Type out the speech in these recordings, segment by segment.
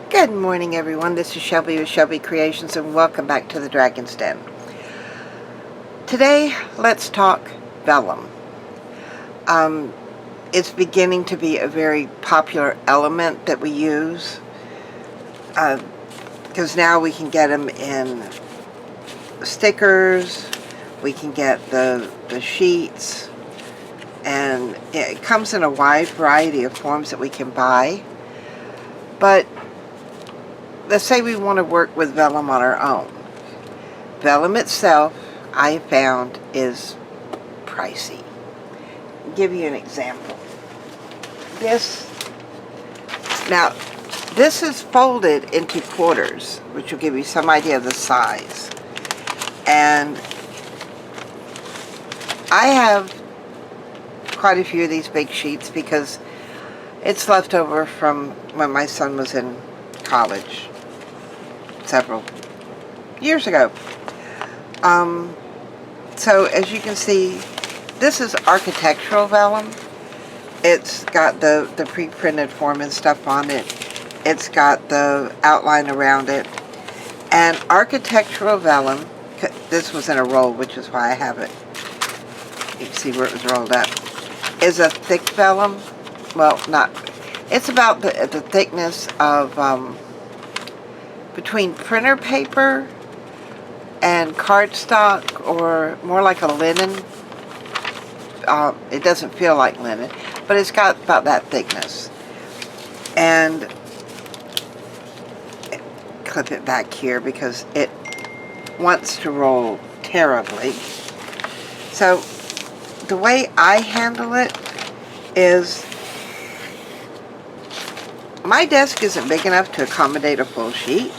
Good morning, everyone. This is Shelby with Shelby Creations, and welcome back to the Dragon's Den. Today, let's talk vellum. It's beginning to be a very popular element that we use, because now we can get them in stickers, we can get the sheets, and it comes in a wide variety of forms that we can buy. But let's say we want to work with vellum on our own. Vellum itself, I found, is pricey. I'll give you an example. This is folded into quarters, which will give you some idea of the size. And I have quite a few of these big sheets because it's left over from when my son was in college several years ago. So as you can see, this is architectural vellum. It's got the pre-printed form and stuff on it. It's got the outline around it. And architectural vellum, this was in a roll, which is why I have it. You can see where it was rolled up. Is a thick vellum. Well, not. It's about the thickness of between printer paper and cardstock, or more like a linen. It doesn't feel like linen, but it's got about that thickness. And clip it back here because it wants to roll terribly. So the way I handle it is, my desk isn't big enough to accommodate a full sheet.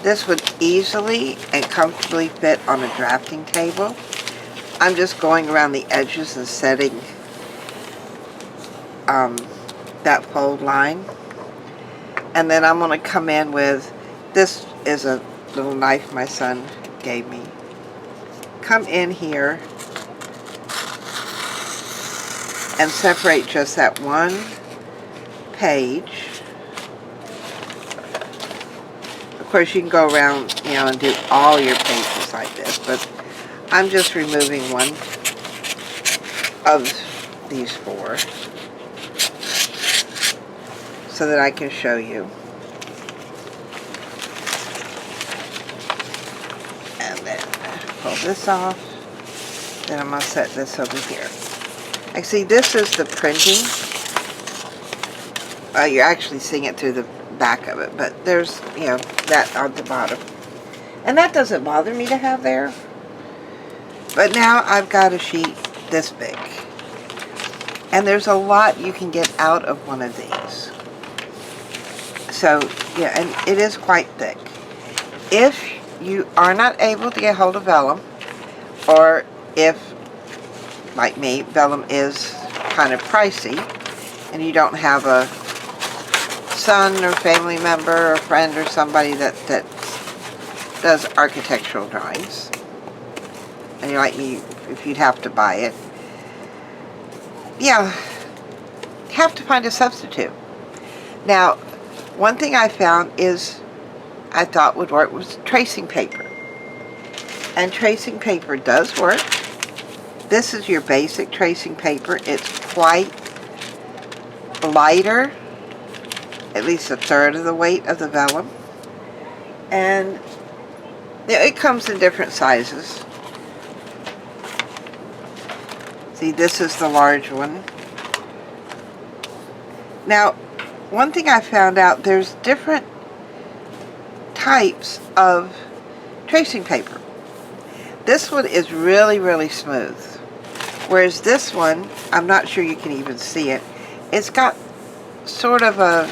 This would easily and comfortably fit on a drafting table. I'm just going around the edges and setting that fold line. And then I'm going to come in with, this is a little knife my son gave me. Come in here and separate just that one page. Of course, you can go around, and do all your pages like this, but I'm just removing one of these four so that I can show you. And then pull this off. Then I'm going to set this over here. I see this is the printing. You're actually seeing it through the back of it, but there's, that on the bottom. And that doesn't bother me to have there. But now I've got a sheet this big. And there's a lot you can get out of one of these. So, yeah, and it is quite thick. If you are not able to get hold of vellum, or if, like me, vellum is kind of pricey, and you don't have a son or family member or friend or somebody that does architectural drawings, and you're like me, if you'd have to buy it, you have to find a substitute. Now, one thing I found is, I thought would work, was tracing paper. And tracing paper does work. This is your basic tracing paper. It's quite lighter, at least a third of the weight of the vellum. And it comes in different sizes. See, this is the large one. Now, one thing I found out, there's different types of tracing paper. This one is really, really smooth. Whereas this one, I'm not sure you can even see it. It's got sort of a,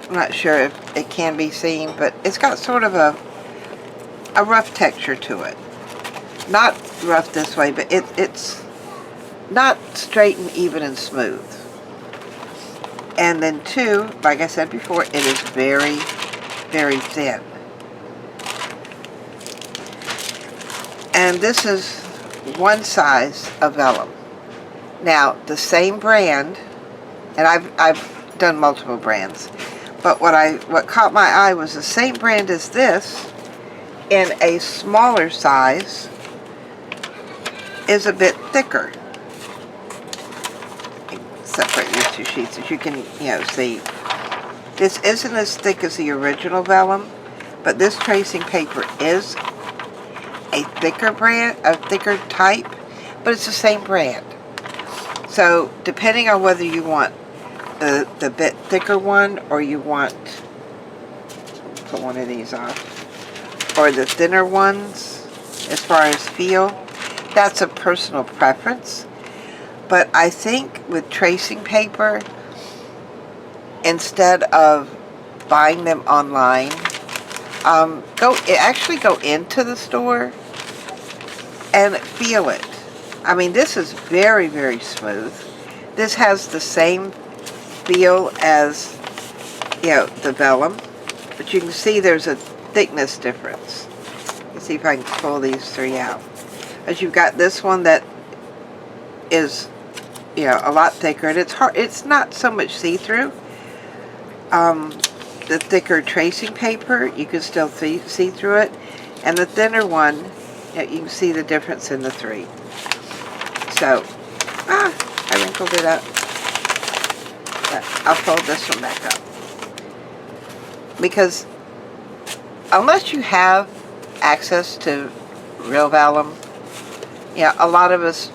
I'm not sure if it can be seen, but it's got sort of a rough texture to it. Not rough this way, but it's not straight and even and smooth. And then two, like I said before, it is very, very thin. And this is one size of vellum. Now, the same brand, and I've done multiple brands. But what caught my eye was the same brand as this, in a smaller size, is a bit thicker. Separate these two sheets, as you can, see. This isn't as thick as the original Vellum, but this tracing paper is a thicker brand, a thicker type, but it's the same brand. So depending on whether you want the bit thicker one, or you want, put one of these off, or the thinner ones as far as feel, that's a personal preference. But I think with tracing paper, instead of buying them online, actually go into the store and feel it. I mean, this is very, very smooth. This has the same feel as, the Vellum, but you can see there's a thickness difference. Let's see if I can pull these three out. As you've got this one that is, a lot thicker, and it's not so much see-through. The thicker tracing paper, you can still see through it, and the thinner one, you can see the difference in the three. So, I wrinkled it up. But I'll fold this one back up. Because unless you have access to real Vellum, a lot of us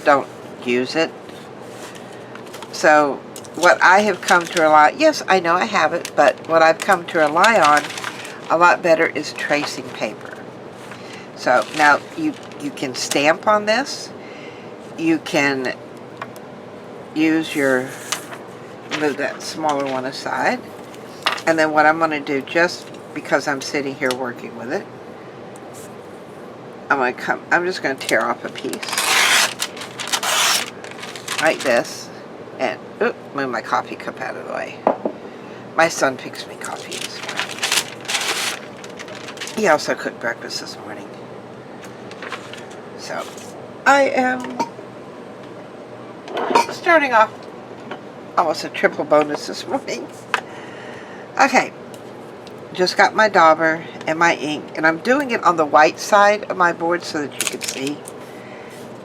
don't use it. So what I have come to rely, yes, I know I have it, but what I've come to rely on a lot better is tracing paper. So now you can stamp on this. You can use move that smaller one aside. And then what I'm going to do, just because I'm sitting here working with it, I'm just going to tear off a piece. Like this. And, move my coffee cup out of the way. My son picks me coffee this morning. He also cooked breakfast this morning. So, I am starting off almost a triple bonus this morning. Okay, just got my dauber and my ink, and I'm doing it on the white side of my board so that you can see.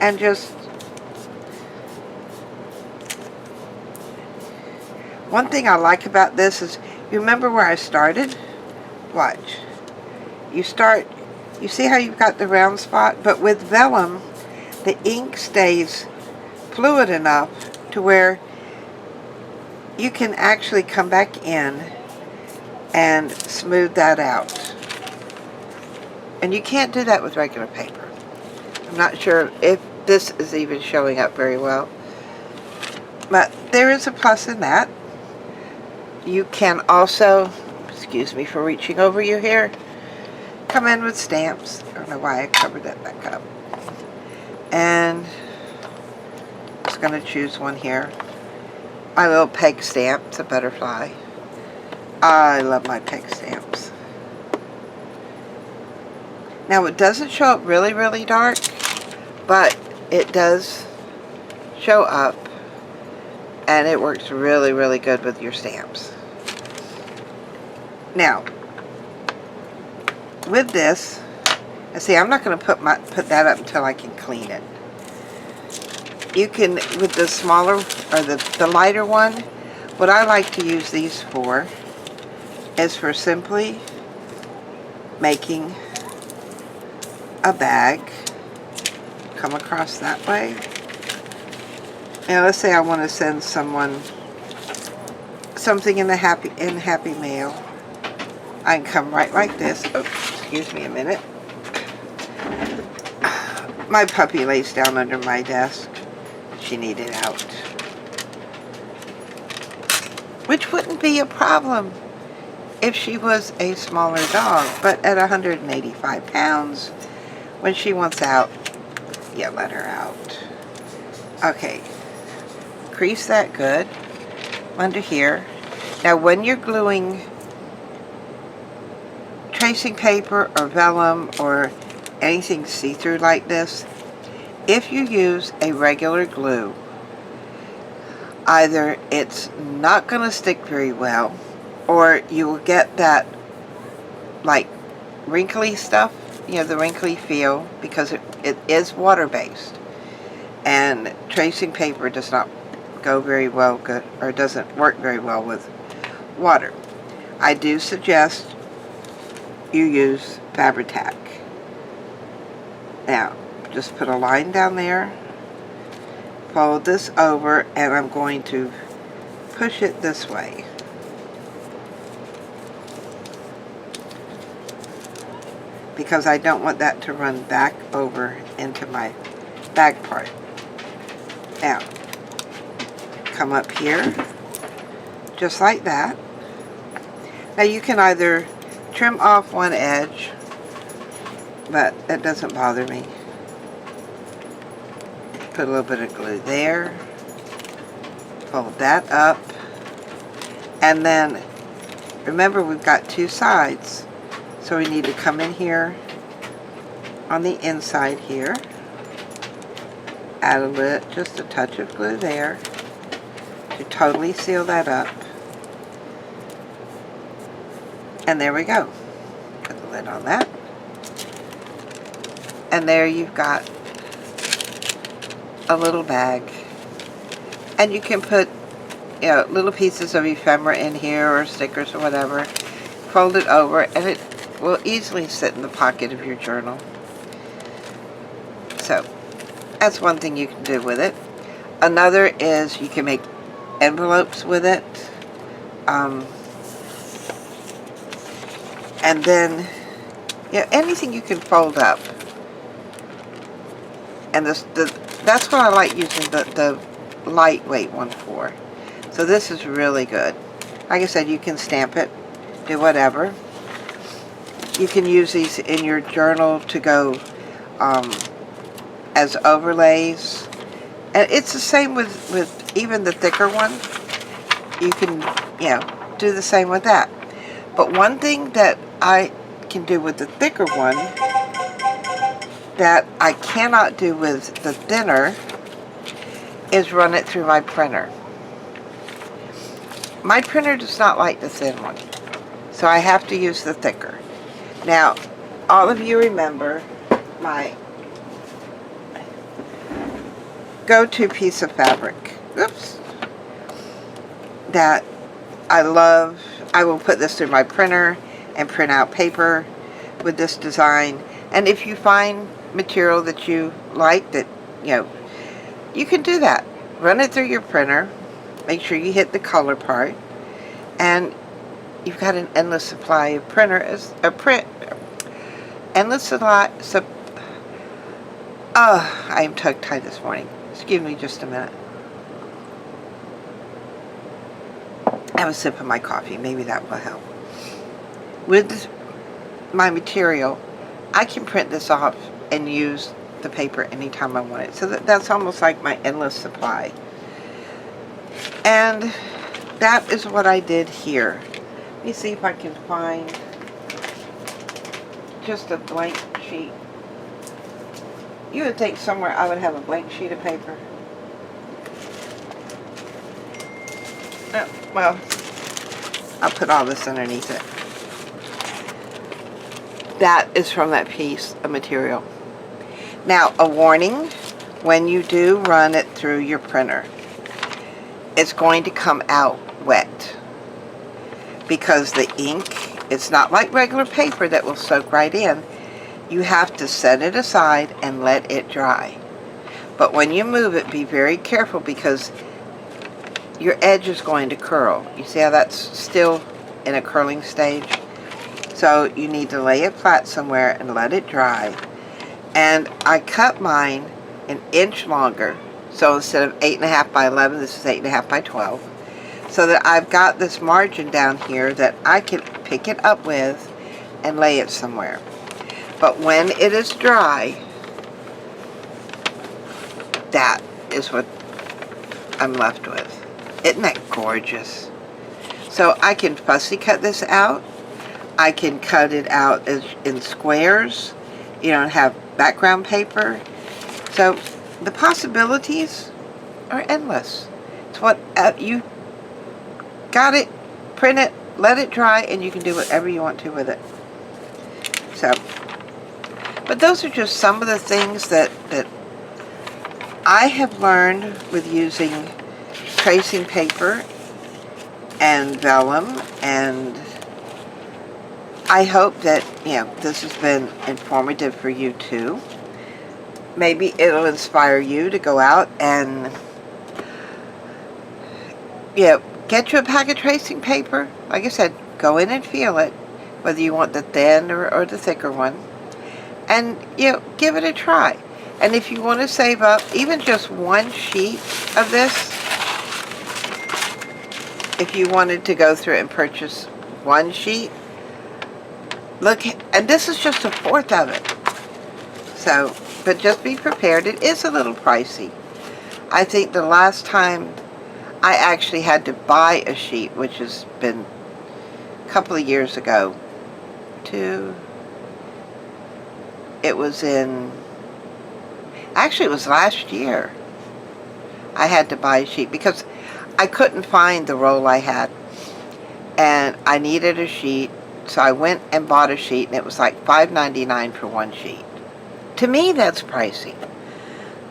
And just, one thing I like about this is, you remember where I started? Watch. You see how you've got the round spot? But with Vellum, the ink stays fluid enough to where you can actually come back in and smooth that out. And you can't do that with regular paper. I'm not sure if this is even showing up very well. But there is a plus in that. You can also, excuse me for reaching over you here, come in with stamps. I don't know why I covered that back up. And I'm just going to choose one here. My little peg stamp. It's a butterfly. I love my peg stamps. Now it doesn't show up really, really dark, but it does show up, and it works really, really good with your stamps. Now, with this, see, I'm not going to put that up until I can clean it. You can, with the smaller, or the lighter one, what I like to use these for is for simply making a bag come across that way. And let's say I want to send someone something in the happy mail. I can come right like this. Oh, excuse me a minute. My puppy lays down under my desk. She needed out. Which wouldn't be a problem if she was a smaller dog, but at 185 pounds, when she wants out, you let her out. Okay, crease that good under here. Now when you're gluing tracing paper or vellum or anything see-through like this, if you use a regular glue, either it's not going to stick very well, or you will get that like wrinkly stuff, the wrinkly feel, because it is water-based. And tracing paper does not go very well, or doesn't work very well with water. I do suggest you use Fabri-Tac. Now, just put a line down there, fold this over, and I'm going to push it this way. Because I don't want that to run back over into my back part. Now, come up here, just like that. Now you can either trim off one edge, but that doesn't bother me. Put a little bit of glue there, fold that up, and then remember we've got two sides, so we need to come in here on the inside here, add just a touch of glue there to totally seal that up. And there we go. Put the lid on that. And there you've got a little bag. And you can put little pieces of ephemera in here, or stickers or whatever. Fold it over and it will easily sit in the pocket of your journal. So that's one thing you can do with it. Another is you can make envelopes with it. And then, anything you can fold up. And that's what I like using the lightweight one for. So this is really good. Like I said, you can stamp it, do whatever. You can use these in your journal to go as overlays. And it's the same with even the thicker one. You can, do the same with that. But one thing that I can do with the thicker one that I cannot do with the thinner is run it through my printer. My printer does not like the thin one, so I have to use the thicker. Now, all of you remember my go-to piece of fabric, that I love. I will put this through my printer and print out paper with this design. And if you find material that you like, that you can do that. Run it through your printer. Make sure you hit the color part, and you've got an endless supply of endless supply. I am tongue-tied this morning. Excuse me just a minute. Have a sip of my coffee. Maybe that will help. With my material, I can print this off and use the paper anytime I want it. So that's almost like my endless supply. And that is what I did here. Let me see if I can find just a blank sheet. You would think somewhere I would have a blank sheet of paper. Well, I'll put all this underneath it. That is from that piece of material. Now, a warning, when you do run it through your printer, it's going to come out wet. Because the ink, it's not like regular paper that will soak right in. You have to set it aside and let it dry. But when you move it, be very careful, because your edge is going to curl. You see how that's still in a curling stage? So you need to lay it flat somewhere and let it dry. And I cut mine an inch longer. So instead of 8.5 by 11, this is 8.5 by 12. So that I've got this margin down here that I can pick it up with and lay it somewhere. But when it is dry, that is what I'm left with. Isn't that gorgeous? So I can fussy cut this out. I can cut it out in squares, and have background paper. So the possibilities are endless. It's what you got it, print it, let it dry, and you can do whatever you want to with it. So, but those are just some of the things that I have learned with using tracing paper and vellum, and I hope that, this has been informative for you too. Maybe it'll inspire you to go out and, get you a pack of tracing paper. Like I said, go in and feel it, whether you want the thin or the thicker one. And, give it a try. And if you want to save up even just one sheet of this, if you wanted to go through and purchase one sheet, look, and this is just a fourth of it. So, but just be prepared. It is a little pricey. I think the last time I actually had to buy a sheet, which has been a couple of years ago, it was last year. I had to buy a sheet because I couldn't find the roll I had, and I needed a sheet, so I went and bought a sheet, and it was like $5.99 for one sheet. To me, that's pricey.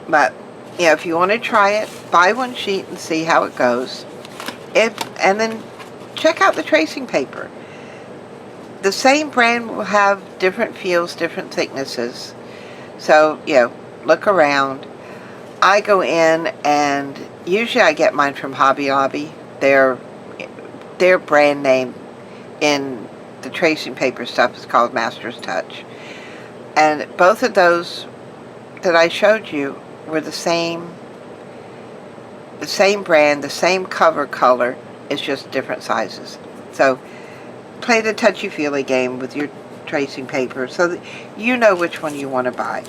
But, if you want to try it, buy one sheet and see how it goes. And then check out the tracing paper. The same brand will have different feels, different thicknesses. So, look around. I go in, and usually I get mine from Hobby Lobby. Their brand name in the tracing paper stuff is called Master's Touch. And both of those that I showed you were the same brand, the same cover color. It's just different sizes. So play the touchy-feely game with your tracing paper so that you know which one you want to buy.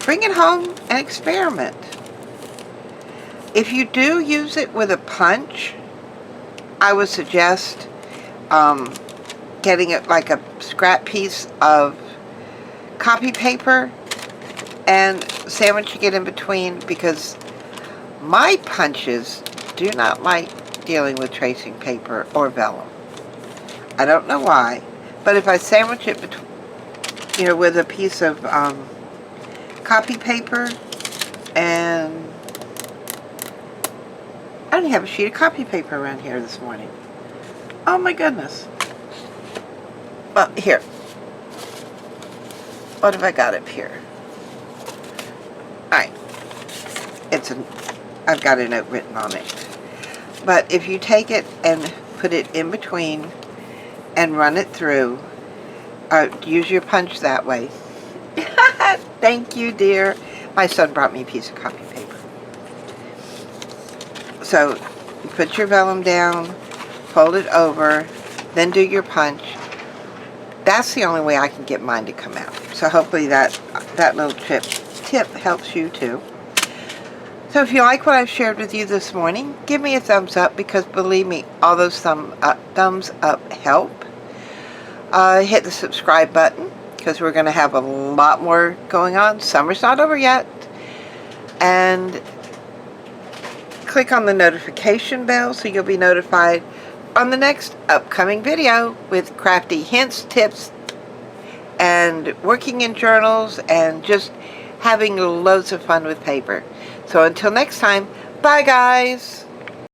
Bring it home and experiment. If you do use it with a punch, I would suggest getting it like a scrap piece of copy paper and sandwiching it in between, because my punches do not like dealing with tracing paper or vellum. I don't know why, but if I sandwich it between, with a piece of copy paper, and I only have a sheet of copy paper around here this morning. Oh my goodness. Well, here. What have I got up here? Alright. I've got a note written on it. But if you take it and put it in between and run it through, use your punch that way. Thank you, dear. My son brought me a piece of copy paper. So, you put your vellum down, fold it over, then do your punch. That's the only way I can get mine to come out. So hopefully that little tip helps you too. So if you like what I've shared with you this morning, give me a thumbs up, because believe me, all those thumbs up help. Hit the subscribe button, because we're going to have a lot more going on. Summer's not over yet. And click on the notification bell so you'll be notified on the next upcoming video with crafty hints, tips, and working in journals, and just having loads of fun with paper. So until next time, bye guys!